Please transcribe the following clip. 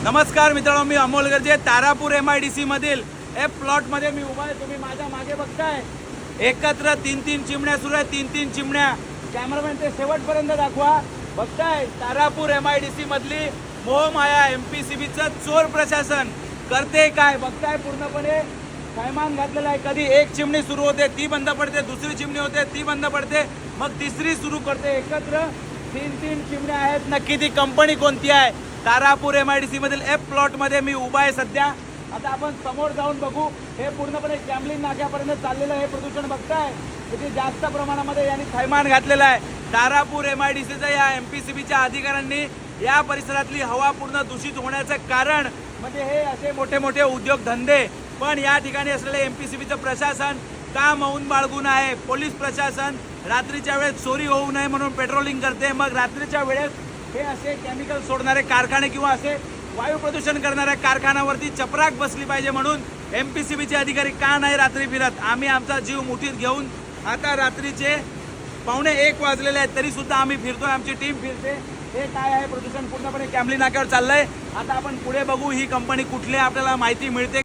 नमस्कार मित्रांनो, मी अमोल गर्जे तारापूर MIDC मधील प्लॉट मध्ये मी उभा आहे। तुम्ही माझ्या मागे बघताय एकत्र तीन चिमण्या सुरू आहेत। तीन चिमण्या कॅमेरामॅन ते शेवटपर्यंत दाखवा। बघताय तारापूर MIDC मधली मोहमाया MPCB चं चोर प्रशासन करते काय बघताय। पूर्णपणे थैमान घातलेला आहे। कधी एक चिमणी सुरू होते ती बंद पडते, दुसरी चिमणी होते ती बंद पडते, मग तिसरी सुरू करते। एकत्र तीन चिमण्या आहेत। नक्की ती कंपनी कोणती आहे? तारापूर MIDC मधील प्लॉट मध्ये मी उभा आहे सध्या। आता आपण समोर जाऊन बघू। हे पूर्णपणे कॅमलिन नाक्यापर्यंत चाललेलं हे प्रदूषण बघताय। किती जास्त प्रमाणामध्ये यांनी थैमान घातलेलं आहे। तारापूर MIDCच्या या MPCBच्या अधिकाऱ्यांनी या परिसरातली हवा पूर्ण दूषित होण्याचं कारण म्हणजे हे असे मोठे मोठे उद्योगधंदे, पण या ठिकाणी असलेले MPCBचं प्रशासन का मौन बाळगून आहे? पोलीस प्रशासन रात्रीच्या वेळेस चोरी होऊ नये म्हणून पेट्रोलिंग करते, मग रात्रीच्या वेळेस हे असे केमिकल सोडणारे कारखाने किंवा असे वायू प्रदूषण करणाऱ्या कारखान्यावरती चपराक बसली पाहिजे म्हणून MPCBचे अधिकारी का नाही रात्री फिरत? आम्ही आमचा जीव मुठीत घेऊन आता रात्रीचे 1:15 वाजलेले आहेत तरी सुद्धा आम्ही फिरतोय, आमची टीम फिरते। हे काय आहे? प्रदूषण पूर्णपणे कॅमलिन नाक्यावर चाललंय। आता आपण पुढे बघू ही कंपनी कुठली आपल्याला माहिती मिळते।